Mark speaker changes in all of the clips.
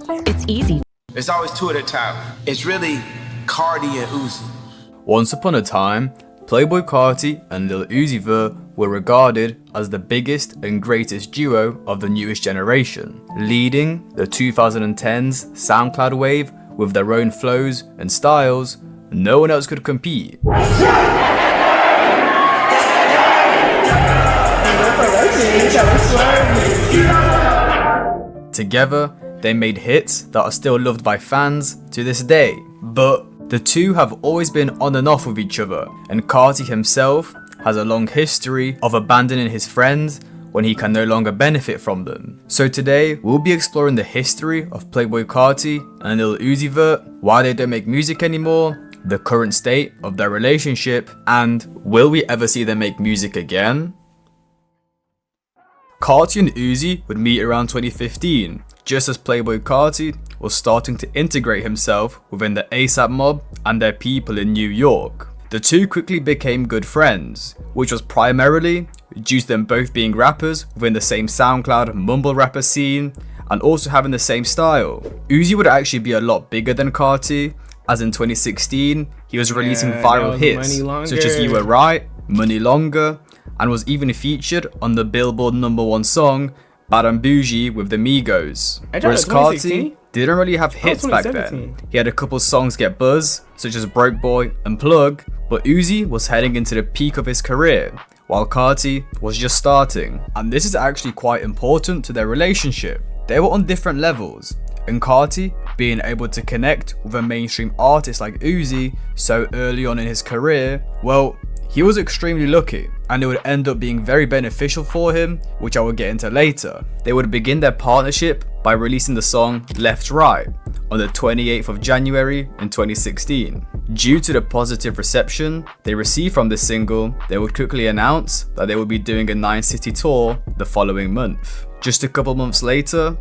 Speaker 1: It's easy.
Speaker 2: It's always two at a time. It's really Carti and Uzi.
Speaker 3: Once upon a time, Playboi Carti and Lil Uzi Vert were regarded as the biggest and greatest duo of the newest generation, leading the 2010s SoundCloud wave with their own flows and styles. No one else could compete. Together, they made hits that are still loved by fans to this day. But the two have always been on and off with each other, and Carti himself has a long history of abandoning his friends when he can no longer benefit from them. So today, we'll be exploring the history of Playboi Carti and Lil Uzi Vert, why they don't make music anymore, the current state of their relationship, and will we ever see them make music again? Carti and Uzi would meet around 2015, just as Playboi Carti was starting to integrate himself within the ASAP mob and their people in New York. The two quickly became good friends, which was primarily due to them both being rappers within the same SoundCloud mumble rapper scene and also having the same style. Uzi would actually be a lot bigger than Carti, as in 2016 he was releasing viral hits such as You Were Right, Money Longer, and was even featured on the Billboard #1 song Bad and Bougie with the Migos. Whereas Carti didn't really have hits back then. He had a couple songs get buzz, such as Broke Boy and Plug, but Uzi was heading into the peak of his career, while Carti was just starting. And this is actually quite important to their relationship. They were on different levels, and Carti being able to connect with a mainstream artist like Uzi so early on in his career, well, he was extremely lucky, and it would end up being very beneficial for him, which I will get into later. They would begin their partnership by releasing the song Left Right on the 28th of January in 2016. Due to the positive reception they received from this single, they would quickly announce that they would be doing a 9-city tour the following month. Just a couple months later,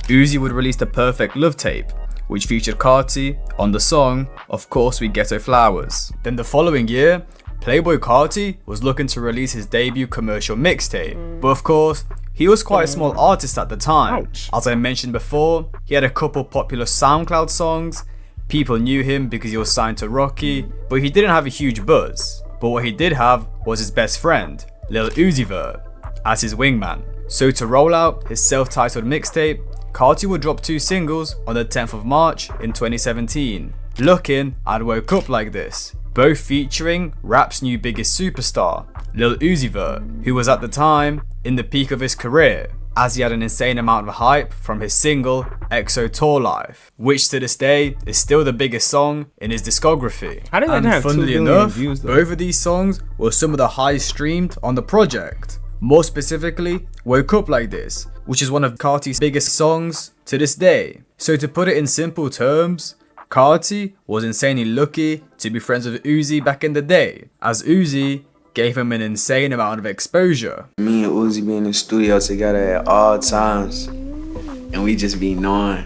Speaker 3: Uzi would release the Perfect Love tape, which featured Carti on the song Of Course We Ghetto Flowers. Then the following year, Playboi Carti was looking to release his debut commercial mixtape, but of course, he was quite a small artist at the time. As I mentioned before, he had a couple popular SoundCloud songs, people knew him because he was signed to Rocky, but he didn't have a huge buzz. But what he did have was his best friend, Lil Uzi Vert, as his wingman. So to roll out his self-titled mixtape, Carti would drop 2 singles on the 10th of March in 2017, Looking and Woke Up Like This, both featuring rap's new biggest superstar, Lil Uzi Vert, who was at the time in the peak of his career, as he had an insane amount of hype from his single EXO Tour Life, which to this day is still the biggest song in his discography. And funnily enough, both of these songs were some of the highest streamed on the project. More specifically, Woke Up Like This, which is one of Carti's biggest songs to this day. So to put it in simple terms, Carti was insanely lucky to be friends with Uzi back in the day, as Uzi gave him an insane amount of exposure.
Speaker 4: Me and Uzi be in the studio together at all times, and we just be knowing,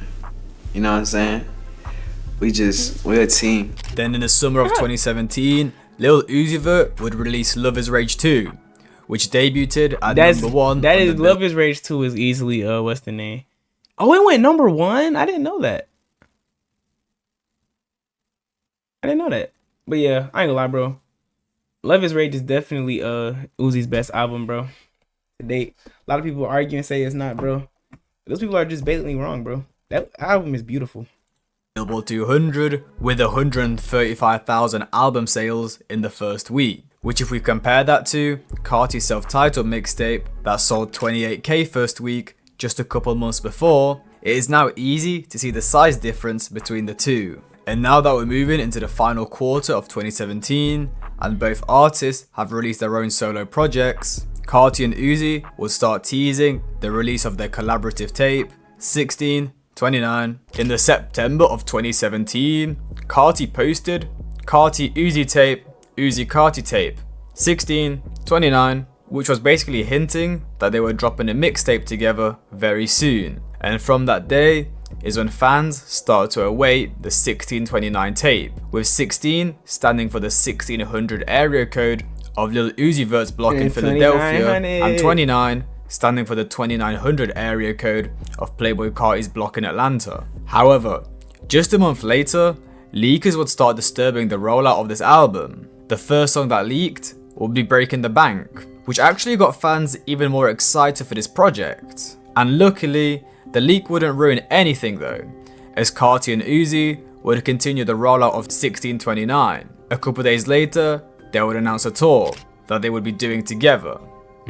Speaker 4: you know what I'm saying? We're a team.
Speaker 3: Then in the summer of 2017, Lil Uzi Vert would release Love Is Rage 2, which debuted at #1.
Speaker 5: That is Love Is Rage 2 is easily what's the name? Oh, it went #1? I didn't know that. But yeah, I ain't gonna lie, bro. Love Is Rage is definitely Uzi's best album, bro, to date. A lot of people argue and say it's not, bro. Those people are just blatantly wrong, bro. That album is beautiful.
Speaker 3: Billboard 200 with 135,000 album sales in the first week, which if we compare that to Carti's self-titled mixtape that sold 28k first week just a couple months before, it is now easy to see the size difference between the two. And now that we're moving into the final quarter of 2017 and both artists have released their own solo projects, Carti and Uzi will start teasing the release of their collaborative tape 1629. In the September of 2017, Carti posted Carti Uzi tape, Uzi Carti tape 1629, which was basically hinting that they were dropping a mixtape together very soon. And from that day is when fans start to await the 1629 tape, with 16 standing for the 1600 area code of Lil Uzi Vert's block in Philadelphia, and 29 standing for the 2900 area code of Playboi Carti's block in Atlanta. However, just a month later, leakers would start disturbing the rollout of this album. The first song that leaked would be Breaking the Bank, which actually got fans even more excited for this project. And luckily, the leak wouldn't ruin anything though, as Carti and Uzi would continue the rollout of 1629. A couple days later, they would announce a tour that they would be doing together.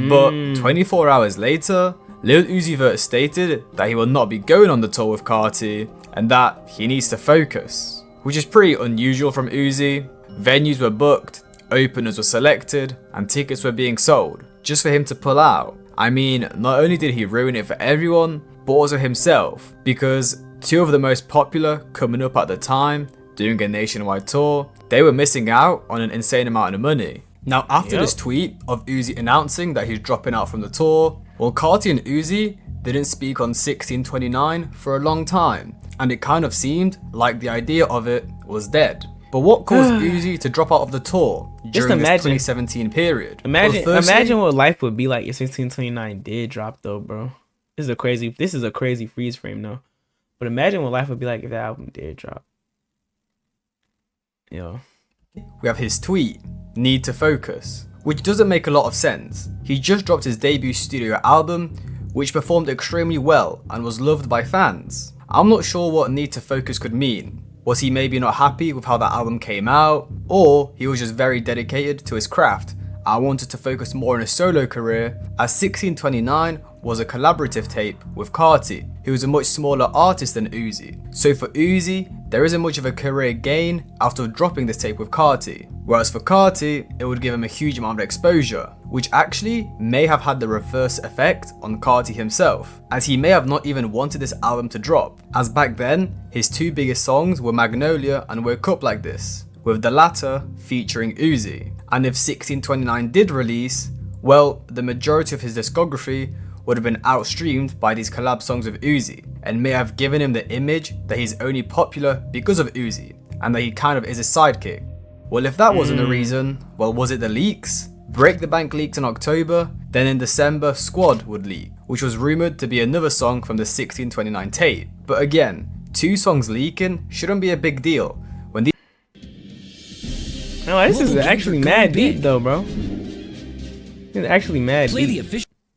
Speaker 3: But 24 hours later, Lil Uzi Vert stated that he will not be going on the tour with Carti and that he needs to focus, which is pretty unusual from Uzi. Venues were booked, openers were selected, and tickets were being sold, just for him to pull out. I mean, not only did he ruin it for everyone, but also himself, because two of the most popular coming up at the time, doing a nationwide tour, they were missing out on an insane amount of money. Now, after this tweet of Uzi announcing that he's dropping out from the tour, well, Carti and Uzi didn't speak on 1629 for a long time, and it kind of seemed like the idea of it was dead. But what caused Uzi to drop out of the tour during this 2017 period?
Speaker 5: Imagine what life would be like if 1629 did drop though, bro. This is a crazy freeze frame though. But imagine what life would be like if that album did drop. Yo.
Speaker 3: We have his tweet, "Need to focus," which doesn't make a lot of sense. He just dropped his debut studio album, which performed extremely well and was loved by fans. I'm not sure what "need to focus" could mean. Was he maybe not happy with how that album came out? Or he was just very dedicated to his craft. I wanted to focus more on his solo career, as 1629 was a collaborative tape with Carti, who was a much smaller artist than Uzi. So for Uzi, there isn't much of a career gain after dropping this tape with Carti. Whereas for Carti, it would give him a huge amount of exposure, which actually may have had the reverse effect on Carti himself, as he may have not even wanted this album to drop, as back then, his two biggest songs were Magnolia and Woke Up Like This, with the latter featuring Uzi. And if 1629 did release, well, the majority of his discography would have been outstreamed by these collab songs with Uzi, and may have given him the image that he's only popular because of Uzi, and that he kind of is his sidekick. Well, if that wasn't the reason, well, was it the leaks? Break the Bank leaked in October, then in December, Squad would leak, which was rumoured to be another song from the 1629 tape. But again, two songs leaking shouldn't be a big deal. When these
Speaker 5: No, this is actually mad deep though, bro. It's actually mad deep.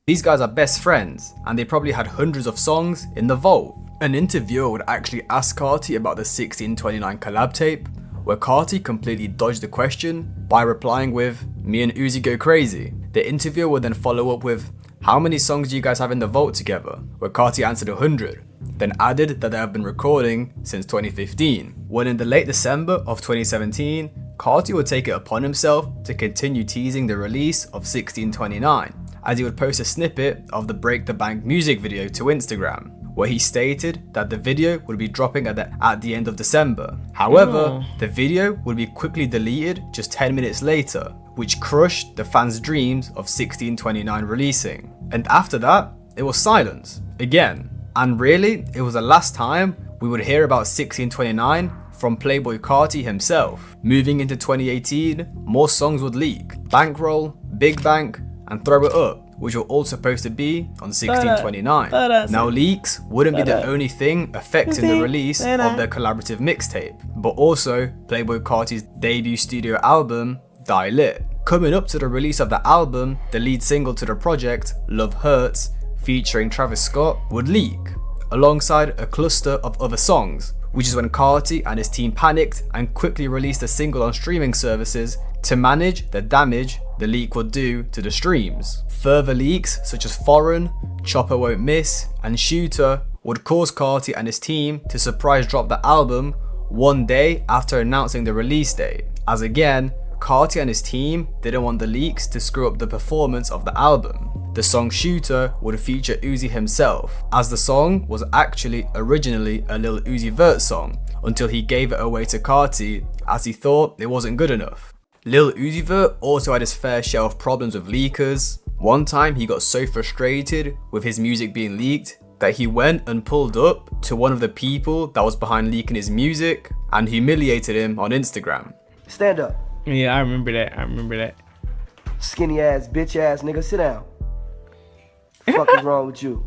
Speaker 3: These guys are best friends, and they probably had hundreds of songs in the vault. An interviewer would actually ask Carti about the 1629 collab tape, where Carti completely dodged the question by replying with, "Me and Uzi go crazy." The interviewer would then follow up with, "How many songs do you guys have in the vault together?" Where Carti answered 100, then added that they have been recording since 2015. When in the late December of 2017, Carti would take it upon himself to continue teasing the release of 1629, as he would post a snippet of the Break the Bank music video to Instagram, where he stated that the video would be dropping at the end of December. However, the video would be quickly deleted just 10 minutes later, which crushed the fans' dreams of 1629 releasing. And after that, it was silence again. And really, it was the last time we would hear about 1629 from Playboi Carti himself. Moving into 2018, more songs would leak. Bankroll, Big Bank, and Throw It Up, which were all supposed to be on 1629. Now leaks wouldn't be the only thing affecting the release of their collaborative mixtape, but also Playboi Carti's debut studio album, Die Lit. Coming up to the release of the album, the lead single to the project, Love Hurts, featuring Travis Scott, would leak, alongside a cluster of other songs, which is when Carti and his team panicked and quickly released a single on streaming services to manage the damage the leak would do to the streams. Further leaks such as Foreign, Chopper Won't Miss, and Shooter would cause Carti and his team to surprise drop the album one day after announcing the release date, as again, Carti and his team didn't want the leaks to screw up the performance of the album. The song Shooter would feature Uzi himself, as the song was actually originally a Lil Uzi Vert song, until he gave it away to Carti as he thought it wasn't good enough. Lil Uzi Vert also had his fair share of problems with leakers. One time he got so frustrated with his music being leaked that he went and pulled up to one of the people that was behind leaking his music and humiliated him on Instagram.
Speaker 1: Stand up.
Speaker 5: Yeah, I remember that.
Speaker 1: Skinny ass, bitch ass nigga, sit down. Fuck is wrong with you?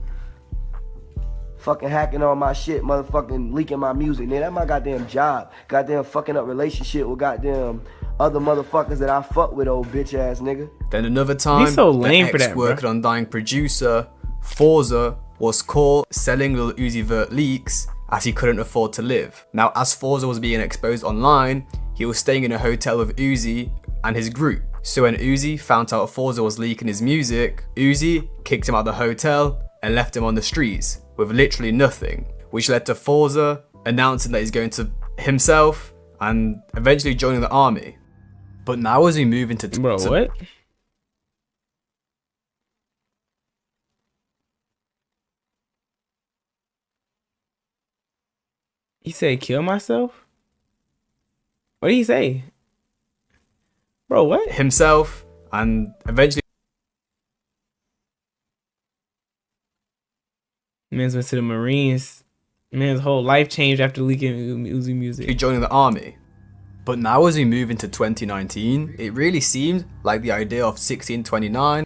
Speaker 1: Fucking hacking on my shit, motherfucking leaking my music. Nigga, that's my goddamn job. Goddamn fucking up relationship with goddamn other motherfuckers that I fuck with, old bitch ass nigga.
Speaker 3: Then another time,
Speaker 5: He's so lame
Speaker 3: the
Speaker 5: for that, bro.
Speaker 3: ex-working on dying producer, Forza, was caught selling liluzivert leaks as he couldn't afford to live. Now, as Forza was being exposed online, he was staying in a hotel with Uzi and his group. So when Uzi found out Forza was leaking his music, Uzi kicked him out of the hotel and left him on the streets with literally nothing, which led to Forza announcing that he's going to himself and eventually joining the army. But now as we move into...
Speaker 5: Bro, what? He said kill myself? What did he say? Bro, what?
Speaker 3: Himself and eventually
Speaker 5: Man's went to the Marines. Man's whole life changed after leaking Uzi music.
Speaker 3: joining the army. But now as we move into 2019, it really seems like the idea of 1629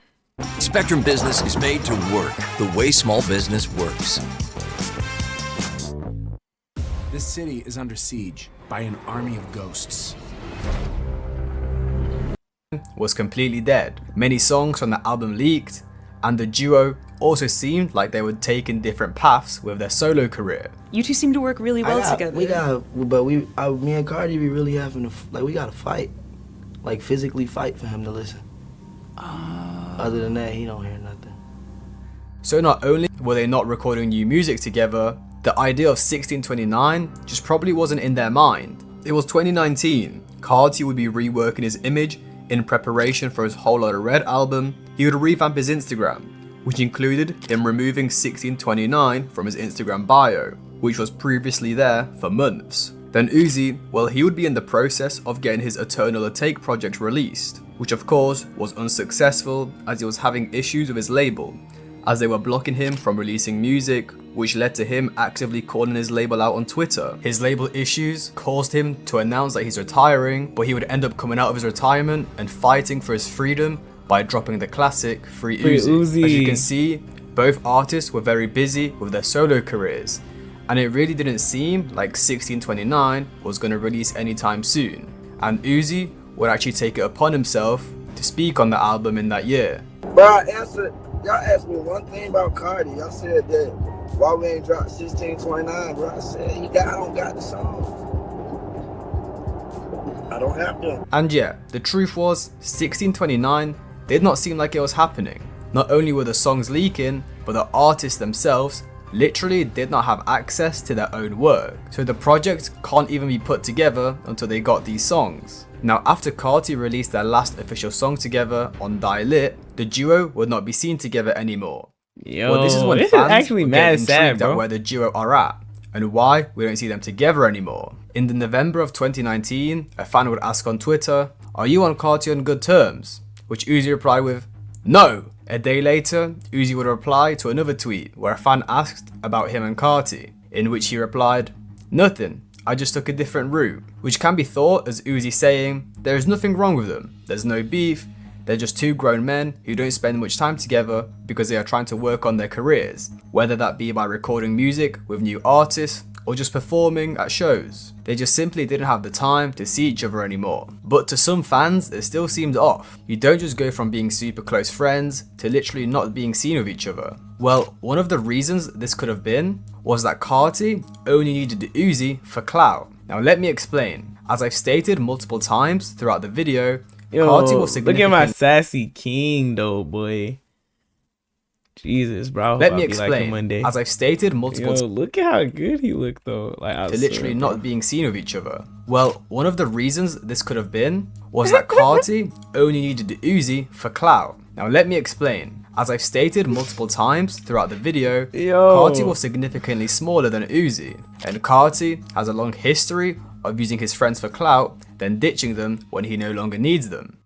Speaker 6: Spectrum Business is made to work the way small business works.
Speaker 7: This city is under siege by an army of ghosts.
Speaker 3: was completely dead. Many songs from the album leaked, and the duo also seemed like they were taking different paths with their solo career.
Speaker 8: You two seem to work really well together.
Speaker 1: Me and Cardi, we really having to, we gotta fight. Like, physically fight for him to listen. Other than that, he don't hear nothing.
Speaker 3: So not only were they not recording new music together, the idea of 1629 just probably wasn't in their mind. It was 2019. Carti would be reworking his image in preparation for his Whole Lotta Red album. He would revamp his Instagram, which included him removing 1629 from his Instagram bio, which was previously there for months. Then Uzi, well, he would be in the process of getting his Eternal A Take project released, which of course was unsuccessful as he was having issues with his label, as they were blocking him from releasing music, which led to him actively calling his label out on Twitter. His label issues caused him to announce that he's retiring, but he would end up coming out of his retirement and fighting for his freedom by dropping the classic Free Uzi. As you can see, both artists were very busy with their solo careers, and it really didn't seem like 1629 was going to release anytime soon, and Uzi would actually take it upon himself to speak on the album in that year.
Speaker 9: Bro, y'all asked me one thing about Cardi. Y'all said that why we ain't dropped 1629, bro. I said I don't got the songs. I don't have them.
Speaker 3: And yeah, the truth was 1629 did not seem like it was happening. Not only were the songs leaking, but the artists themselves literally did not have access to their own work. So the project can't even be put together until they got these songs. Now, after Carti released their last official song together on Die Lit, the duo would not be seen together anymore.
Speaker 5: Yo,
Speaker 3: well, this is when
Speaker 5: this
Speaker 3: fans
Speaker 5: is actually
Speaker 3: were
Speaker 5: mad
Speaker 3: getting
Speaker 5: sad,
Speaker 3: intrigued
Speaker 5: bro.
Speaker 3: at where the duo are at and why we don't see them together anymore. In the November of 2019, a fan would ask on Twitter, "Are you and Carti on good terms?" Which Uzi replied with, "No." A day later, Uzi would reply to another tweet where a fan asked about him and Carti, in which he replied, "Nothing, I just took a different route," which can be thought as Uzi saying, there is nothing wrong with them, there's no beef, they're just two grown men who don't spend much time together because they are trying to work on their careers, whether that be by recording music with new artists or just performing at shows. They just simply didn't have the time to see each other anymore. But to some fans, it still seemed off. You don't just go from being super close friends to literally not being seen with each other. Well, one of the reasons this could have been was that Carti only needed Uzi for clout. Now let me explain. As I've stated multiple times throughout the video, Carti was
Speaker 5: look at my
Speaker 3: significant.
Speaker 5: sassy king though, boy. Jesus, bro.
Speaker 3: Let me explain. As I've stated multiple times,
Speaker 5: look at how good he looked though. Like, I
Speaker 3: to
Speaker 5: swear,
Speaker 3: literally
Speaker 5: bro.
Speaker 3: not being seen with each other. Well, one of the reasons this could have been was that Carti only needed Uzi for clout. Now let me explain. As I've stated multiple times throughout the video, Carti was significantly smaller than Uzi, and Carti has a long history of using his friends for clout, then ditching them when he no longer needs them.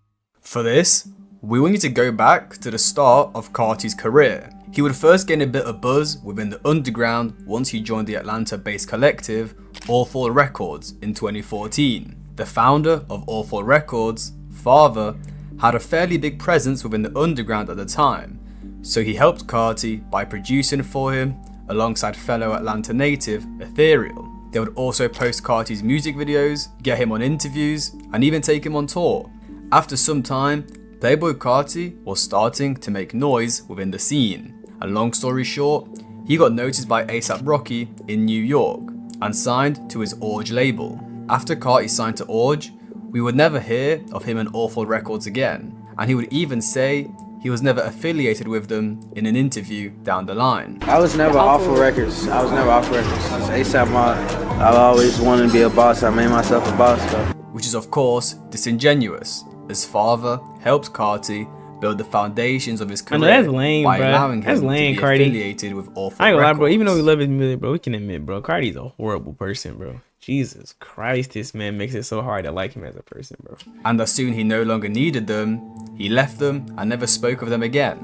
Speaker 3: For this, we will need to go back to the start of Carti's career. He would first gain a bit of buzz within the underground once he joined the Atlanta-based collective Awful Records in 2014. The founder of Awful Records, Father, had a fairly big presence within the underground at the time, so he helped Carti by producing for him alongside fellow Atlanta native Ethereal. They would also post Carti's music videos, get him on interviews, and even take him on tour. After some time, Playboi Carti was starting to make noise within the scene. And long story short, he got noticed by A$AP Rocky in New York and signed to his Orge label. After Carti signed to Orge, we would never hear of him and Awful Records again, and he would even say he was never affiliated with them in an interview down the line.
Speaker 4: I was never Awful Records. I was never Awful Records. It's A$AP Mob. I've always wanted to be a boss. I made myself a boss though.
Speaker 3: Which is of course disingenuous, as father helped Carti build the foundations of his career
Speaker 5: that's lame,
Speaker 3: by
Speaker 5: bro.
Speaker 3: allowing
Speaker 5: That's
Speaker 3: him
Speaker 5: lame,
Speaker 3: to be
Speaker 5: Carti.
Speaker 3: affiliated with Awful
Speaker 5: I ain't gonna lie, bro.
Speaker 3: Records.
Speaker 5: Even though we love his music, bro, we can admit, bro, Carti's a horrible person, bro. Jesus Christ, this man makes it so hard to like him as a person, bro.
Speaker 3: And as soon he no longer needed them, he left them and never spoke of them again.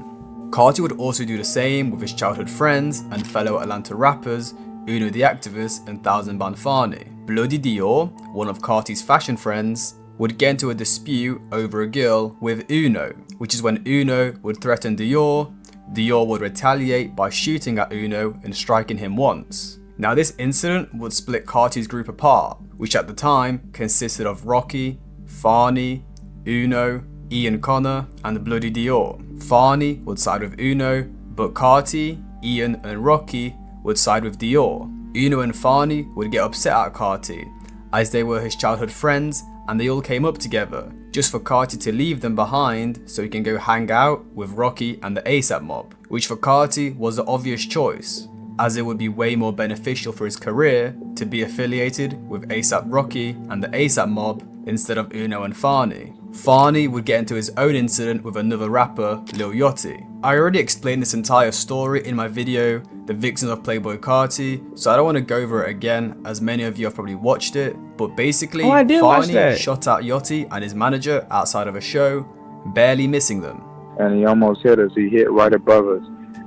Speaker 3: Carti would also do the same with his childhood friends and fellow Atlanta rappers Uno the Activist and Thousand Band Fani. Bloody Dior, one of Carti's fashion friends, would get into a dispute over a girl with Uno, which is when Uno would threaten Dior. Dior would retaliate by shooting at Uno and striking him once. Now this incident would split Carti's group apart, which at the time consisted of Rocky, Fani, Uno, Ian Connor, and Bloody Dior. Fani would side with Uno, but Carti, Ian, and Rocky would side with Dior. Uno and Fani would get upset at Carti, as they were his childhood friends and they all came up together, just for Carti to leave them behind so he can go hang out with Rocky and the A$AP Mob, which for Carti was the obvious choice, as it would be way more beneficial for his career to be affiliated with A$AP Rocky and the A$AP Mob instead of Uno and Fani. Fani would get into his own incident with another rapper, Lil Yachty. I already explained this entire story in my video, The Victims of Playboi Carti, so I don't want to go over it again as many of you have probably watched it, but basically Fani shot at Yachty and his manager outside of a show, barely missing them.
Speaker 10: And he almost hit us. He hit right above us.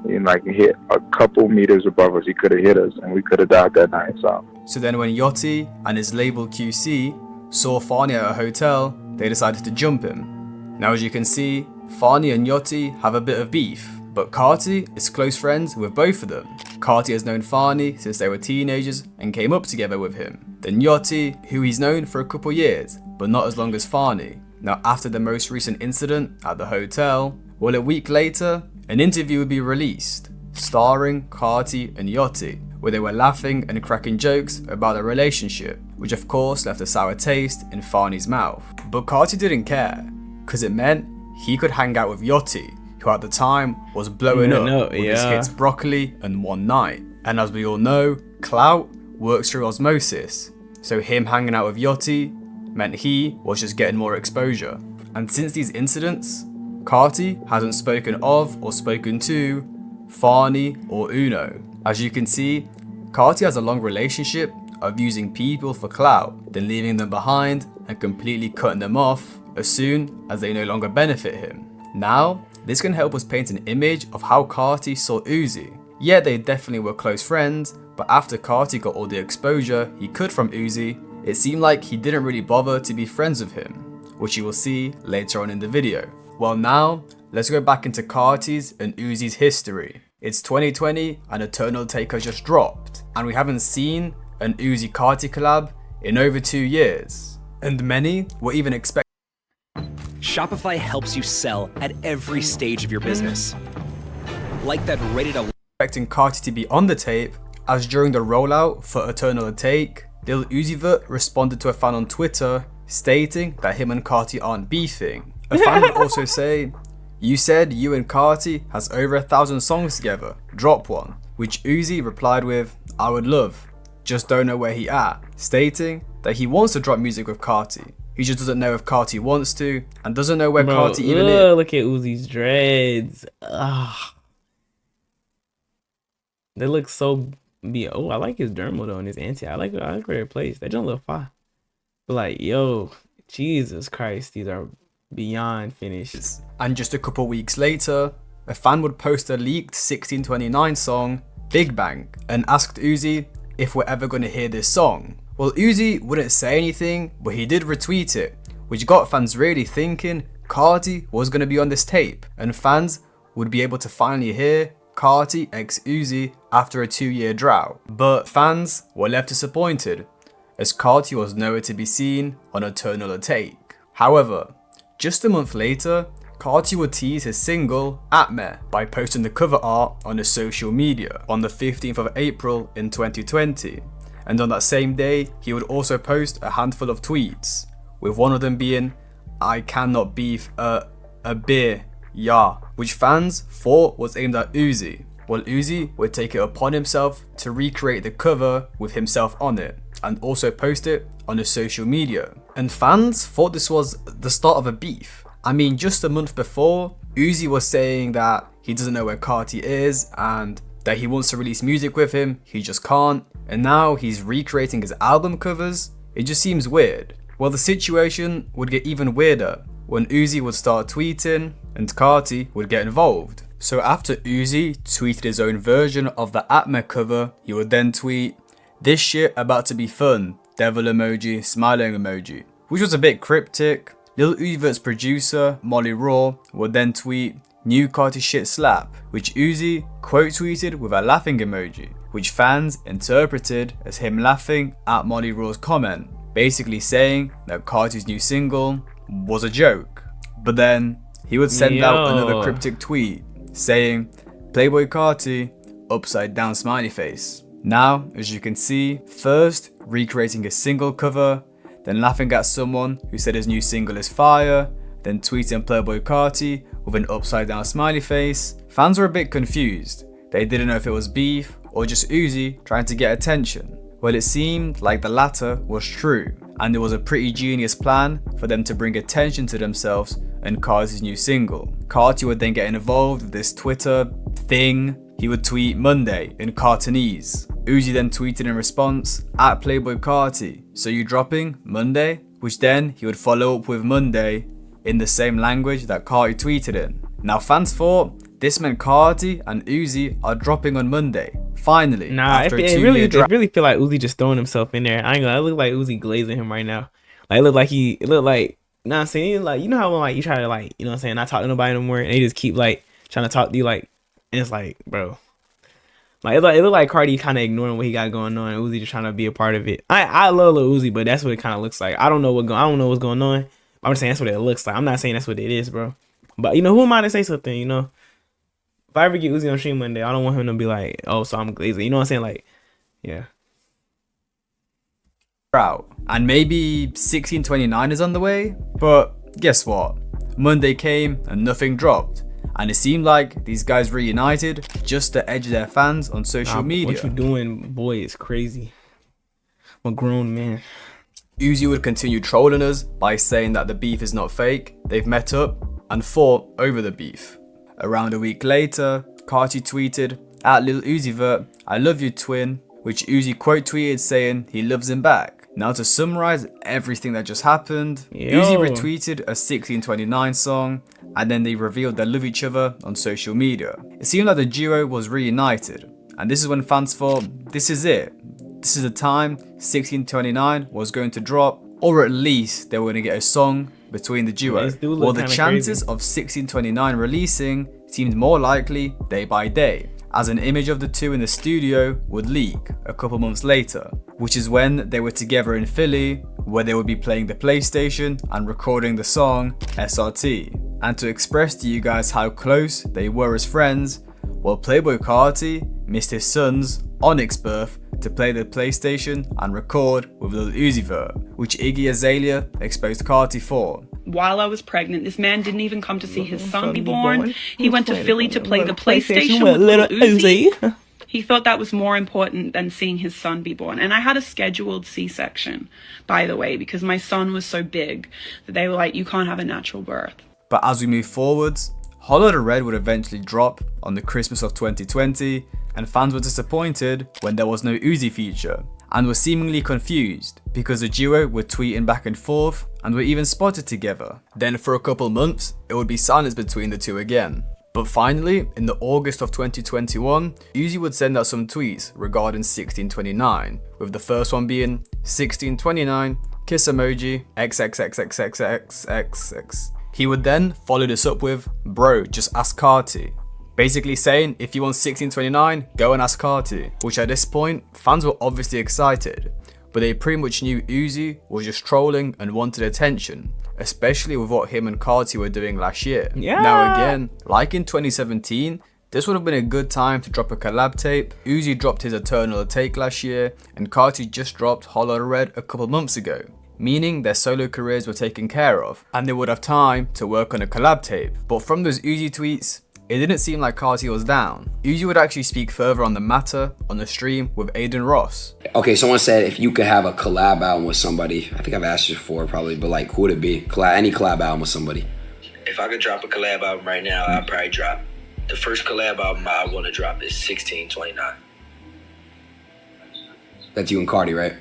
Speaker 10: He hit a couple meters above us. He could have hit us and we could have died that night.
Speaker 3: So then when Yachty and his label QC saw Fani at a hotel, they decided to jump him. Now as you can see, Fani and Yachty have a bit of beef, but Carti is close friends with both of them. Carti has known Fani since they were teenagers and came up together with him. Then Yachty, who he's known for a couple years, but not as long as Fani. Now after the most recent incident at the hotel, well, a week later, an interview would be released, starring Carti and Yachty, where they were laughing and cracking jokes about their relationship, which of course left a sour taste in Fani's mouth. But Carti didn't care, cause it meant he could hang out with Yachty, who at the time was blowing up with his hits Broccoli and One Night. And as we all know, clout works through osmosis, so him hanging out with Yachty meant he was just getting more exposure. And since these incidents, Carti hasn't spoken of or spoken to Fani or Uno. As you can see, Carti has a long relationship of using people for clout, then leaving them behind and completely cutting them off as soon as they no longer benefit him. Now, this can help us paint an image of how Carti saw Uzi. Yeah, they definitely were close friends, but after Carti got all the exposure he could from Uzi, it seemed like he didn't really bother to be friends with him, which you will see later on in the video. Well now, let's go back into Carti's and Uzi's history. It's 2020 and Eternal Take has just dropped, and we haven't seen an Uzi Carti collab in over 2 years. And many were even expecting
Speaker 11: Shopify helps you sell at every stage of your business. Like that ready to
Speaker 3: expecting Carti to be on the tape, as during the rollout for Eternal Take, liluzivert responded to a fan on Twitter stating that him and Carti aren't beefing. A fan would also say, "You said you and Carti has over 1,000 songs together, drop one," which Uzi replied with, "I would love, just don't know where he at," stating that he wants to drop music with Carti. He just doesn't know if Carti wants to, and doesn't know where Carti even is.
Speaker 5: Look at Uzi's dreads. They look so Oh, I like his dermal though and his anti. I like where they're placed. They don't look fine. But like, yo, Jesus Christ, these are beyond finished.
Speaker 3: And just a couple weeks later, a fan would post a leaked 1629 song, Big Bang, and asked Uzi if we're ever going to hear this song. Well, Uzi wouldn't say anything, but he did retweet it, which got fans really thinking Carti was going to be on this tape, and fans would be able to finally hear Carti x Uzi after a 2-year drought. But fans were left disappointed, as Carti was nowhere to be seen on a Turn Another Take. However, just a month later, Carti would tease his single Atme by posting the cover art on his social media on the 15th of April in 2020. And on that same day, he would also post a handful of tweets, with one of them being, "I cannot beef a beer, yeah," which fans thought was aimed at Uzi. Well, Uzi would take it upon himself to recreate the cover with himself on it, and also post it on his social media. And fans thought this was the start of a beef. I mean, just a month before, Uzi was saying that he doesn't know where Carti is and that he wants to release music with him, he just can't. And now he's recreating his album covers. It just seems weird. Well, the situation would get even weirder when Uzi would start tweeting and Carti would get involved. So after Uzi tweeted his own version of the Atme cover, he would then tweet, "This shit about to be fun, devil emoji, smiling emoji," which was a bit cryptic. Lil Uzi Vert's producer, Molly Raw, would then tweet, "New Carti shit slap," which Uzi quote tweeted with a laughing emoji, which fans interpreted as him laughing at Molly Raw's comment, basically saying that Carti's new single was a joke. But then he would send out another cryptic tweet saying, "Playboi Carti, upside down smiley face." Now, as you can see, first recreating a single cover, then laughing at someone who said his new single is fire, then tweeting Playboi Carti with an upside down smiley face. Fans were a bit confused. They didn't know if it was beef or just Uzi trying to get attention. Well, it seemed like the latter was true, and it was a pretty genius plan for them to bring attention to themselves and Carti's new single. Carti would then get involved with this Twitter thing. He would tweet Monday in Cartonese. Uzi then tweeted in response, at Playboi Carti, "So you dropping Monday?" Which then he would follow up with Monday in the same language that Carti tweeted in. Now fans thought this meant Carti and Uzi are dropping on Monday. Finally, after a 2-year drought.
Speaker 5: I really feel like Uzi just throwing himself in there. I ain't gonna. It look like Uzi glazing him right now. Like it looked like nah, I'm saying, like, you know how when like you try to, like, you know what I'm saying, not talk to nobody no more, and they just keep like trying to talk to you, like, and it's like, bro, like it look like Carti kind of ignoring what he got going on, and Uzi just trying to be a part of it. I love Lil Uzi, but that's what it kind of looks like. I don't know what's going on. I'm just saying that's what it looks like. I'm not saying that's what it is, bro. But you know, who am I to say something? You know, if I ever get Uzi on stream Monday, I don't want him to be like, "Oh, so I'm glazing." You know what I'm saying? Like, yeah.
Speaker 3: Out. And maybe 1629 is on the way, but guess what? Monday came and nothing dropped, and it seemed like these guys reunited just to edge their fans on social media.
Speaker 5: What you doing, boy, is crazy. I'm a grown man.
Speaker 3: Uzi would continue trolling us by saying that the beef is not fake. They've met up and fought over the beef. Around a week later, Carti tweeted, at Lil Uzi Vert, "I love you twin," which Uzi quote tweeted saying he loves him back. Now to summarize everything that just happened, Uzi retweeted a 1629 song, and then they revealed they love each other on social media. It seemed like the duo was reunited, and this is when fans thought, this is it. This is the time 1629 was going to drop, or at least they were going to get a song between the duo. Well, the chances of 1629 releasing seemed more likely day by day, as an image of the two in the studio would leak a couple months later, which is when they were together in Philly, where they would be playing the PlayStation and recording the song SRT. And to express to you guys how close they were as friends, well, Playboi Carti missed his son's Onyx birth to play the PlayStation and record with Lil Uzi Vert, which Iggy Azalea exposed Carti for.
Speaker 8: While I was pregnant, this man didn't even come to see his son be born. He went to Philly to play the PlayStation with Lil Uzi. He thought that was more important than seeing his son be born. And I had a scheduled C-section, by the way, because my son was so big that they were like, you can't have a natural birth.
Speaker 3: But as we move forwards, Hollow the Red would eventually drop on the Christmas of 2020, and fans were disappointed when there was no Uzi feature, and were seemingly confused because the duo were tweeting back and forth and were even spotted together. Then for a couple months, it would be silence between the two again. But finally, in the August of 2021, Uzi would send out some tweets regarding 1629, with the first one being 1629, kiss emoji, XXXXXXXX. He would then follow this up with, bro, just ask Carti, basically saying if you want 1629, go and ask Carti, which at this point, fans were obviously excited, but they pretty much knew Uzi was just trolling and wanted attention, especially with what him and Carti were doing last year.
Speaker 5: Yeah.
Speaker 3: Now again, like in 2017, this would have been a good time to drop a collab tape. Uzi dropped his Eternal Take last year, and Carti just dropped Hollow Red a couple months ago, meaning their solo careers were taken care of, and they would have time to work on a collab tape. But from those Uzi tweets, it didn't seem like Carti was down. Uzi would actually speak further on the matter on the stream with Aiden Ross.
Speaker 12: Okay, someone said if you could have a collab album with somebody, I think I've asked you before probably, but like who would it be? Any collab album with somebody?
Speaker 13: If I could drop a collab album right now, I'd probably drop. The first collab album I want to drop is 1629.
Speaker 12: That's you and Carti, right?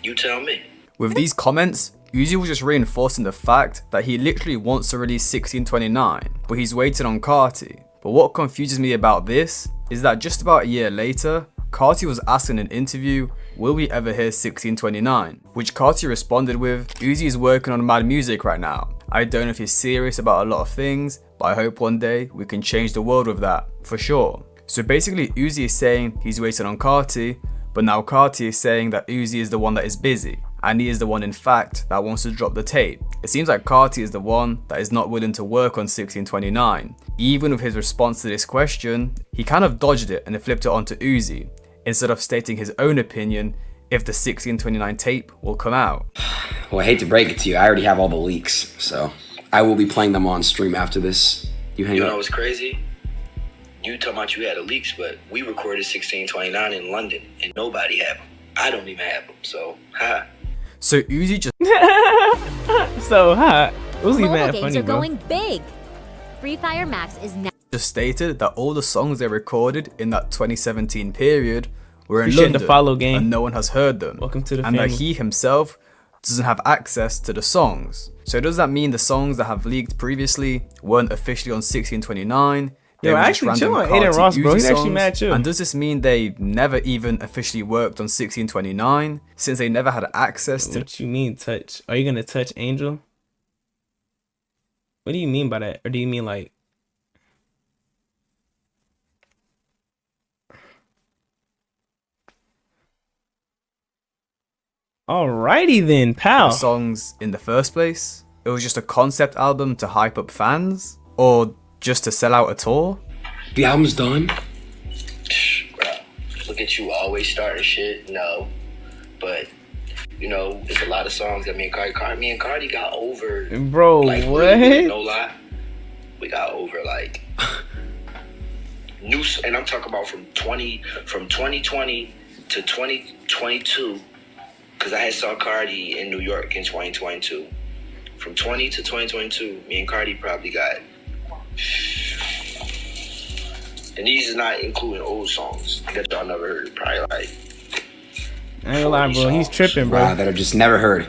Speaker 13: You tell me.
Speaker 3: With these comments, Uzi was just reinforcing the fact that he literally wants to release 1629, but he's waiting on Carti. But what confuses me about this is that just about a year later, Carti was asked in an interview, will we ever hear 1629? Which Carti responded with, Uzi is working on mad music right now. I don't know if he's serious about a lot of things, but I hope one day we can change the world with that, for sure. So basically Uzi is saying he's waiting on Carti, but now Carti is saying that Uzi is the one that is busy, and he is the one in fact that wants to drop the tape. It seems like Carti is the one that is not willing to work on 1629. Even with his response to this question, he kind of dodged it and flipped it onto Uzi, instead of stating his own opinion if the 1629 tape will come out.
Speaker 12: Well, I hate to break it to you, I already have all the leaks, so I will be playing them on stream after this. You
Speaker 13: know what's crazy? You talking about you had the leaks, but we recorded 1629 in London and nobody had them. I don't even have them, so ha.
Speaker 3: So Uzi just
Speaker 14: Uzi
Speaker 5: mad
Speaker 14: games
Speaker 5: funny,
Speaker 14: are
Speaker 5: bro.
Speaker 14: going big. Free Fire Max is now
Speaker 3: just stated that all the songs they recorded in that 2017 period were in
Speaker 5: Appreciate
Speaker 3: London,
Speaker 5: the follow, gang.
Speaker 3: and no one has heard them.
Speaker 5: Welcome to the
Speaker 3: and
Speaker 5: family.
Speaker 3: that he himself doesn't have access to the songs. So does that mean the songs that have leaked previously weren't officially on 1629? They
Speaker 5: Yo,
Speaker 3: were just
Speaker 5: actually chill
Speaker 3: random
Speaker 5: on Aiden
Speaker 3: Carti
Speaker 5: Ross, bro.
Speaker 3: Uzi
Speaker 5: He's actually
Speaker 3: songs?
Speaker 5: mad chill.
Speaker 3: And does this mean they never even officially worked on 1629 since they never had access to?
Speaker 5: What you mean touch? Are you gonna touch Angel? What do you mean by that? Or do you mean like? Alrighty then, pal.
Speaker 3: Songs in the first place? It was just a concept album to hype up fans? Or just to sell out a tour?
Speaker 12: The album's done?
Speaker 13: Bro, look at you always starting shit. No. But, you know, there's a lot of songs that me and Carti got over.
Speaker 5: Bro,
Speaker 13: like,
Speaker 5: what?
Speaker 13: Really, no lie. We got over like new, and I'm talking about from 2020 to 2022. Because I had saw Carti in New York in 2022. From 20 to 2022, me and Carti probably got, and these is not including old songs that y'all never heard. Probably like,
Speaker 5: I ain't gonna lie, bro. He's tripping, bro.
Speaker 12: Wow, that I've just never heard.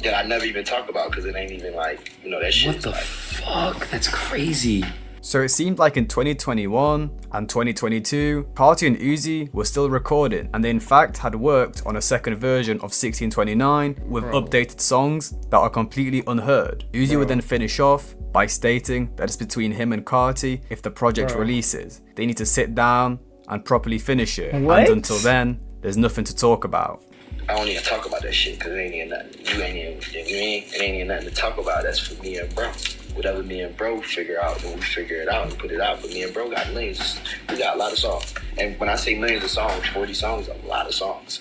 Speaker 13: That I never even talked about because it ain't even like, you know, that shit.
Speaker 12: What the fuck? That's crazy.
Speaker 3: So it seemed like in 2021 and 2022, Carti and Uzi were still recording, and they in fact had worked on a second version of 1629 with updated songs that are completely unheard. Uzi would then finish off by stating that it's between him and Carti if the project releases. They need to sit down and properly finish it.
Speaker 5: What?
Speaker 3: And until then, there's nothing to talk about.
Speaker 13: I don't even talk about that shit because it ain't even nothing. It ain't even nothing to talk about. That's for me and bro. Whatever me and bro figure out, then we figure it out and put it out. But me and bro got millions. We got a lot of songs. And when I say millions of songs, 40 songs, a lot of songs.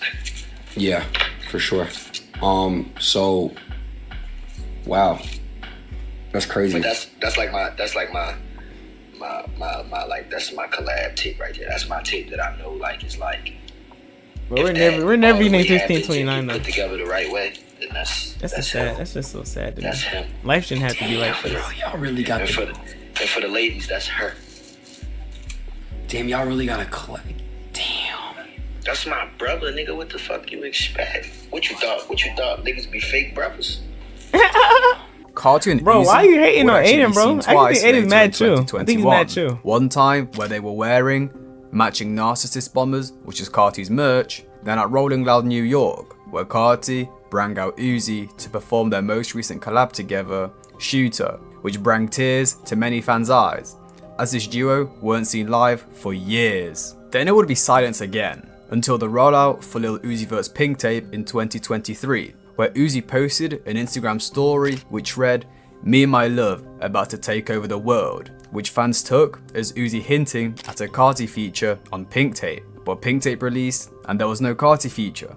Speaker 12: Yeah, for sure. So, wow, that's crazy.
Speaker 13: But that's my collab tape right there. That's my tape that I know like is like.
Speaker 5: But we're never eating 1629 though.
Speaker 13: Put together the right way. Then that's
Speaker 5: the sad. That's just so sad to me.
Speaker 13: That's him.
Speaker 5: Life shouldn't have to be like this.
Speaker 12: Bro, y'all really got
Speaker 13: and for the ladies, that's her.
Speaker 12: Damn, y'all really got a collab. Damn.
Speaker 13: That's my brother, nigga. What the fuck you expect? What you thought? Niggas be fake brothers?
Speaker 3: Carti and
Speaker 5: Bro,
Speaker 3: Uzi
Speaker 5: why are you hating
Speaker 3: would
Speaker 5: on
Speaker 3: actually
Speaker 5: Aiden,
Speaker 3: be
Speaker 5: bro?
Speaker 3: seen
Speaker 5: I
Speaker 3: twice
Speaker 5: think Aiden's
Speaker 3: later
Speaker 5: mad
Speaker 3: in
Speaker 5: chill. I think he's
Speaker 3: 2021.
Speaker 5: mad chill.
Speaker 3: One time where they were wearing matching Narcissist bombers, which is Carti's merch, then at Rolling Loud New York, where Carti brought out Uzi to perform their most recent collab together, Shooter. which brought tears to many fans' eyes, as this duo weren't seen live for years. Then it would be silence again, until the rollout for Lil Uzi Vert's Pink Tape in 2023, where Uzi posted an Instagram story which read, "Me and my love about to take over the world," which fans took as Uzi hinting at a Carti feature on Pink Tape. But Pink Tape released and there was no Carti feature.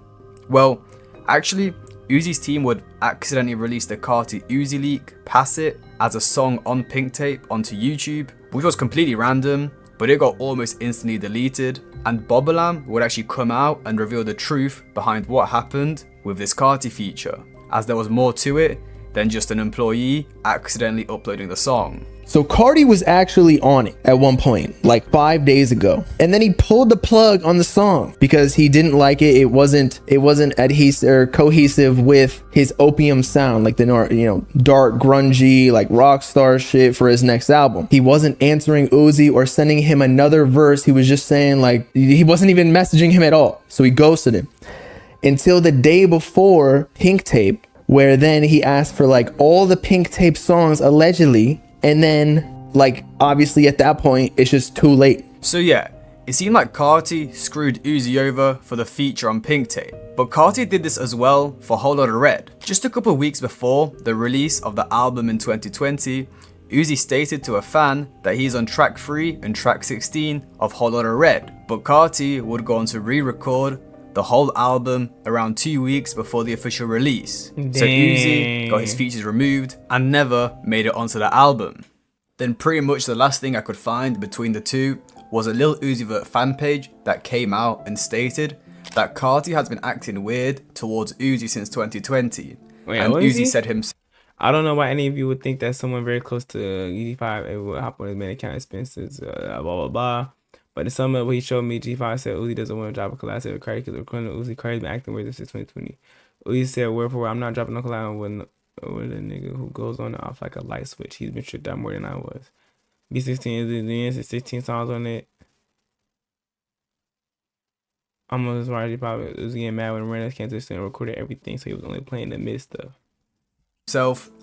Speaker 3: Well, actually, Uzi's team would accidentally release the Carti Uzi leak, pass it as a song on Pink Tape onto YouTube, which was completely random, but it got almost instantly deleted, and Bobalam would actually come out and reveal the truth behind what happened with this Carti feature, as there was more to it than just an employee accidentally uploading the song.
Speaker 15: So Carti was actually on it at one point, like 5 days ago. And then he pulled the plug on the song because he didn't like it. It wasn't adhesive or cohesive with his opium sound, like the dark, grungy, like rock star shit for his next album. He wasn't answering Uzi or sending him another verse. He was just saying, like, he wasn't even messaging him at all. So he ghosted him until the day before Pink Tape, where then he asked for like all the Pink Tape songs allegedly. And then, like, obviously at that point, it's just too late.
Speaker 3: So yeah, it seemed like Carti screwed Uzi over for the feature on Pink Tape. But Carti did this as well for Whole Lotta Red. Just a couple weeks before the release of the album in 2020, Uzi stated to a fan that he's on track 3 and track 16 of Whole Lotta Red. But Carti would go on to re-record the whole album around 2 weeks before the official release.
Speaker 5: Dang.
Speaker 3: So Uzi got his features removed and never made it onto the album. Then pretty much the last thing I could find between the two was a Lil Uzi Vert fan page that came out and stated that Carti has been acting weird towards Uzi since 2020.
Speaker 5: Wait,
Speaker 3: and
Speaker 5: what is
Speaker 3: Uzi
Speaker 5: he?
Speaker 3: said himself,
Speaker 5: I don't know why any of you would think that someone very close to G5 would hop on his main account expenses, blah, blah, blah. But in sum up, what he showed me, G5 said Uzi doesn't want to drop a collab with Carti because according to Uzi, Carti's been acting weird since 2020. Uzi said word for word, "I'm not dropping no collab with a nigga who goes on and off like a light switch. He's been tricked out more than I was." B16 is the 16 songs on it. I'm on this why G5 was getting mad when Reynolds came to the studio and recorded everything, so he was only playing the mid stuff.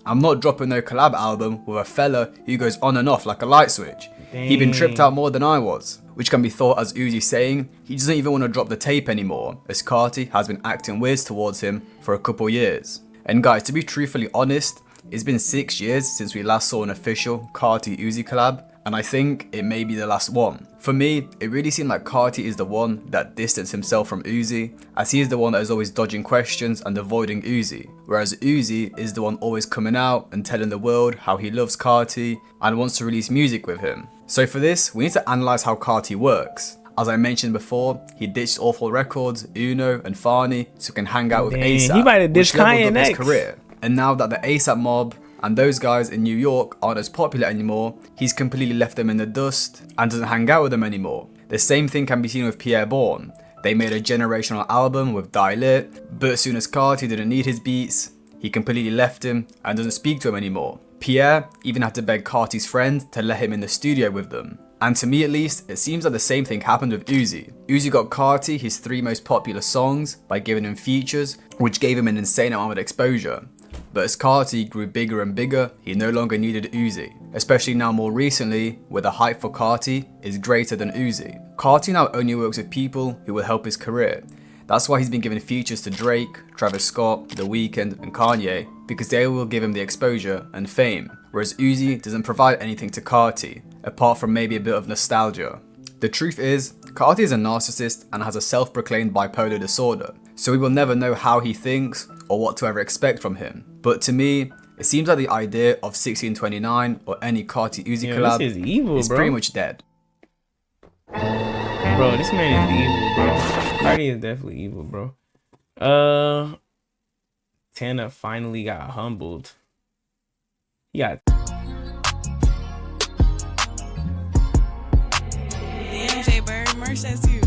Speaker 3: "I'm not dropping no collab album with a fella who goes on and off like a light switch. He been tripped out more than I was," which can be thought as Uzi saying he doesn't even want to drop the tape anymore, as Carti has been acting weird towards him for a couple years. And guys, to be truthfully honest, it's been 6 years since we last saw an official Carti Uzi collab, and I think it may be the last one. For me, it really seemed like Carti is the one that distanced himself from Uzi, as he is the one that is always dodging questions and avoiding Uzi, whereas Uzi is the one always coming out and telling the world how he loves Carti and wants to release music with him. So for this, we need to analyse how Carti works. As I mentioned before, he ditched Awful Records, Uno and Fani so he can hang out with ASAP,
Speaker 5: he might have ditched
Speaker 3: which leveled
Speaker 5: Kanye
Speaker 3: up
Speaker 5: next.
Speaker 3: his career. And now that the ASAP mob and those guys in New York aren't as popular anymore, he's completely left them in the dust and doesn't hang out with them anymore. The same thing can be seen with Pierre Bourne. They made a generational album with Die Lit, but as soon as Carti didn't need his beats, he completely left him and doesn't speak to him anymore. Pierre even had to beg Carti's friend to let him in the studio with them. And to me at least, it seems like the same thing happened with Uzi. Uzi got Carti his 3 most popular songs by giving him features, which gave him an insane amount of exposure. But as Carti grew bigger and bigger, he no longer needed Uzi. Especially now more recently, where the hype for Carti is greater than Uzi. Carti now only works with people who will help his career. That's why he's been giving features to Drake, Travis Scott, The Weeknd and Kanye, because they will give him the exposure and fame, whereas Uzi doesn't provide anything to Carti, apart from maybe a bit of nostalgia. The truth is, Carti is a narcissist and has a self-proclaimed bipolar disorder, so we will never know how he thinks or what to ever expect from him. But to me, it seems like the idea of 1629 or any Carti Uzi collab
Speaker 5: is evil,
Speaker 3: is
Speaker 5: bro.
Speaker 3: pretty much dead.
Speaker 5: Bro, this man is evil, bro. Carti is definitely evil, bro. Tana finally got humbled. He got
Speaker 16: Damn, J Bird, merch, that's you.